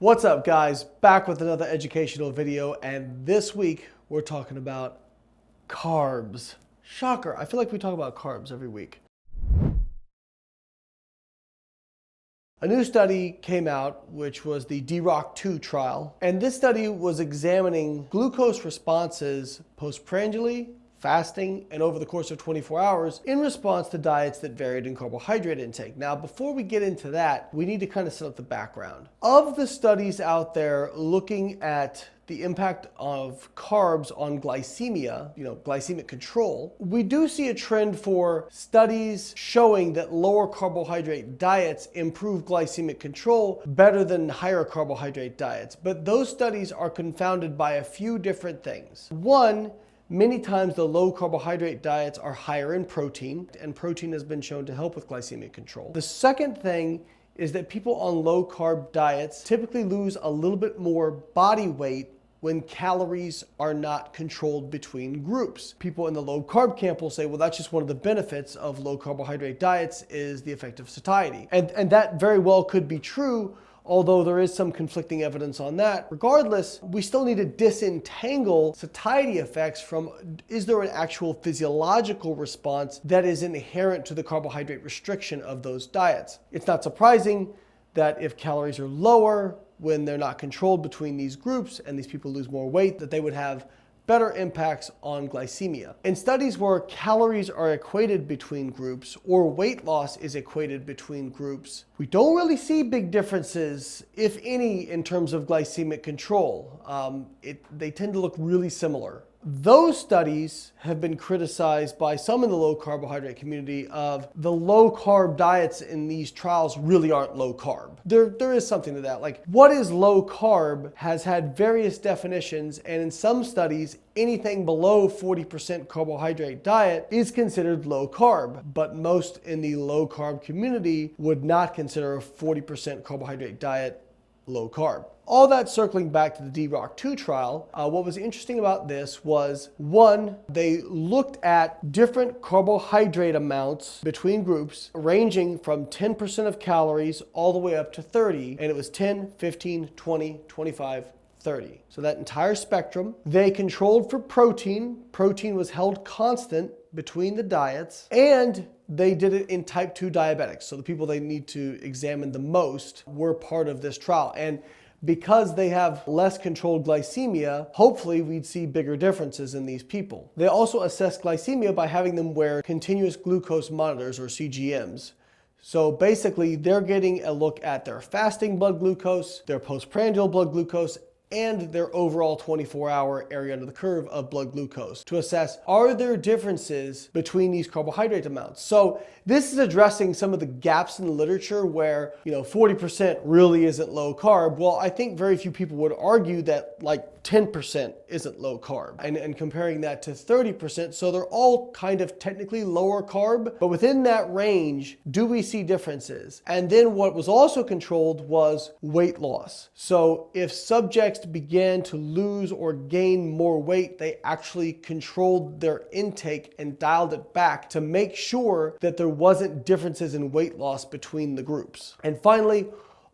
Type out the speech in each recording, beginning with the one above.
What's up, guys? Back with another educational video, and this week we're talking about carbs. Shocker, I feel like we talk about carbs every week. A new study came out, which was the DROC2 trial, and this study was examining glucose responses postprandially, fasting, and over the course of 24 hours in response to diets that varied in carbohydrate intake. Now, before we get into that, we need to kind of set up the background. Of the studies out there looking at the impact of carbs on glycemia, glycemic control, we do see a trend for studies showing that lower carbohydrate diets improve glycemic control better than higher carbohydrate diets. But those studies are confounded by a few different things. One, many times the low carbohydrate diets are higher in protein, and protein has been shown to help with glycemic control. The second thing is that people on low carb diets typically lose a little bit more body weight when calories are not controlled between groups. People in the low carb camp will say, well, that's just one of the benefits of low carbohydrate diets is the effect of satiety. And that very well could be true, although there is some conflicting evidence on that. Regardless, we still need to disentangle satiety effects from, is there an actual physiological response that is inherent to the carbohydrate restriction of those diets? It's not surprising that if calories are lower when they're not controlled between these groups and these people lose more weight, that they would have better impacts on glycemia. In studies where calories are equated between groups or weight loss is equated between groups, we don't really see big differences, if any, in terms of glycemic control. They tend to look really similar. Those studies have been criticized by some in the low carbohydrate community of the low carb diets in these trials really aren't low carb. There is something to that. Like, what is low carb has had various definitions, and in some studies, anything below 40% carbohydrate diet is considered low carb, but most in the low carb community would not consider a 40% carbohydrate diet low carb. All that circling back to the DROC2 trial, what was interesting about this was, one, they looked at different carbohydrate amounts between groups, ranging from 10% of calories all the way up to 30, and it was 10, 15, 20, 25, 30. So that entire spectrum. They controlled for protein. Protein was held constant between the diets, and they did it in type 2 diabetics. So the people they need to examine the most were part of this trial. And because they have less controlled glycemia, hopefully we'd see bigger differences in these people. They also assessed glycemia by having them wear continuous glucose monitors, or CGMs. So basically, they're getting a look at their fasting blood glucose, their postprandial blood glucose, and their overall 24-hour area under the curve of blood glucose to assess, are there differences between these carbohydrate amounts? So this is addressing some of the gaps in the literature where, 40% really isn't low carb. Well, I think very few people would argue that like 10% isn't low carb, and comparing that to 30%. So they're all kind of technically lower carb, but within that range, do we see differences? And then what was also controlled was weight loss. So if subjects began to lose or gain more weight, they actually controlled their intake and dialed it back to make sure that there wasn't differences in weight loss between the groups. And finally,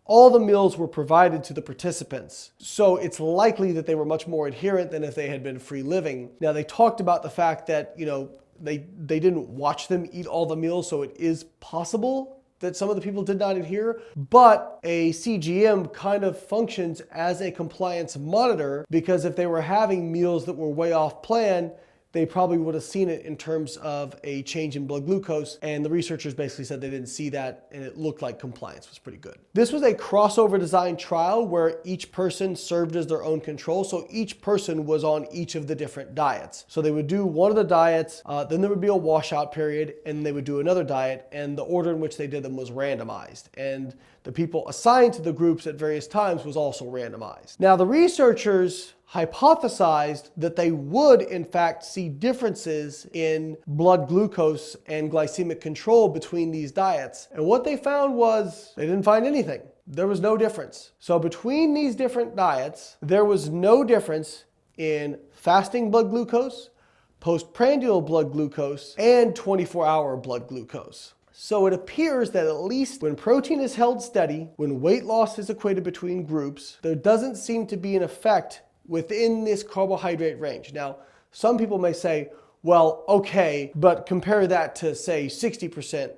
all the meals were provided to the participants. So it's likely that they were much more adherent than if they had been free living. Now, they talked about the fact that, they didn't watch them eat all the meals, so it is possible that some of the people did not adhere, but a CGM kind of functions as a compliance monitor, because if they were having meals that were way off plan, they probably would have seen it in terms of a change in blood glucose, and the researchers basically said they didn't see that, and it looked like compliance was pretty good. This was a crossover design trial where each person served as their own control, so each person was on each of the different diets. So they would do one of the diets, then there would be a washout period, and they would do another diet, and the order in which they did them was randomized. And the people assigned to the groups at various times was also randomized. Now, the researchers hypothesized that they would in fact see differences in blood glucose and glycemic control between these diets. And what they found was they didn't find anything. There was no difference. So between these different diets, there was no difference in fasting blood glucose, postprandial blood glucose, and 24-hour blood glucose. So it appears that at least when protein is held steady, when weight loss is equated between groups, there doesn't seem to be an effect within this carbohydrate range. Now, some people may say, well, okay, but compare that to, say, 60%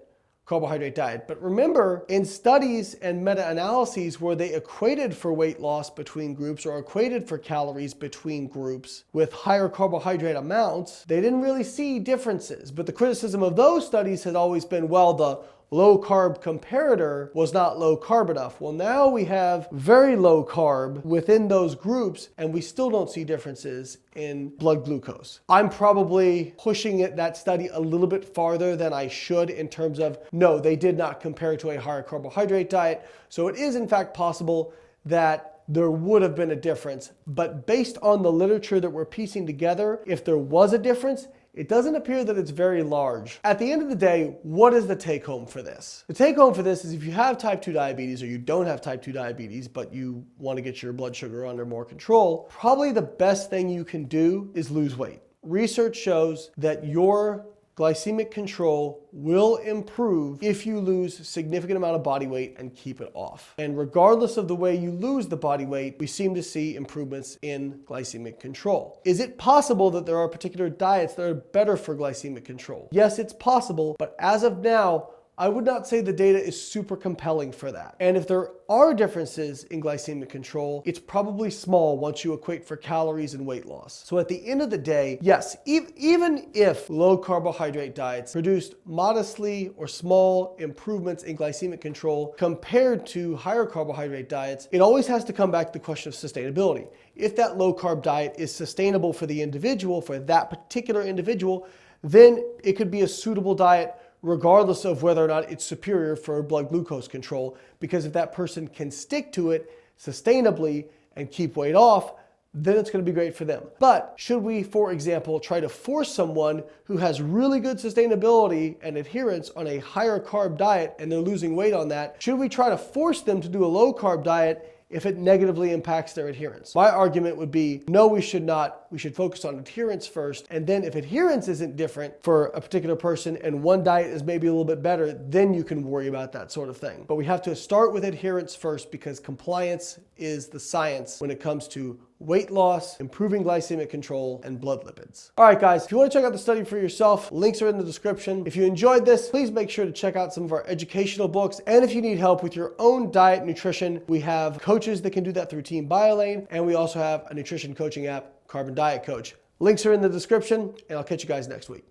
carbohydrate diet. But remember, in studies and meta-analyses where they equated for weight loss between groups or equated for calories between groups with higher carbohydrate amounts, they didn't really see differences. But the criticism of those studies has always been, well, the low carb comparator was not low carb enough. Well, now we have very low carb within those groups and we still don't see differences in blood glucose. I'm probably pushing that study a little bit farther than I should in terms of, no, they did not compare to a higher carbohydrate diet. So it is in fact possible that there would have been a difference, but based on the literature that we're piecing together, if there was a difference, it doesn't appear that it's very large. At the end of the day, what is the take home for this? The take home for this is if you have type 2 diabetes or you don't have type 2 diabetes, but you want to get your blood sugar under more control, probably the best thing you can do is lose weight. Research shows that your glycemic control will improve if you lose a significant amount of body weight and keep it off. And regardless of the way you lose the body weight, we seem to see improvements in glycemic control. Is it possible that there are particular diets that are better for glycemic control? Yes, it's possible, but as of now, I would not say the data is super compelling for that. And if there are differences in glycemic control, it's probably small once you equate for calories and weight loss. So at the end of the day, yes, even if low carbohydrate diets produced modestly or small improvements in glycemic control compared to higher carbohydrate diets, it always has to come back to the question of sustainability. If that low carb diet is sustainable for the individual, for that particular individual, then it could be a suitable diet regardless of whether or not it's superior for blood glucose control, because if that person can stick to it sustainably and keep weight off, then it's going to be great for them. But should we, for example, try to force someone who has really good sustainability and adherence on a higher carb diet and they're losing weight on that, should we try to force them to do a low carb diet if it negatively impacts their adherence? My argument would be, no, we should not. We should focus on adherence first. And then if adherence isn't different for a particular person and one diet is maybe a little bit better, then you can worry about that sort of thing. But we have to start with adherence first because compliance is the science when it comes to weight loss, improving glycemic control, and blood lipids. All right, guys, if you want to check out the study for yourself, links are in the description. If you enjoyed this, please make sure to check out some of our educational books. And if you need help with your own diet and nutrition, we have coaches that can do that through Team Biolayne, and we also have a nutrition coaching app, Carb and Diet Coach. Links are in the description, and I'll catch you guys next week.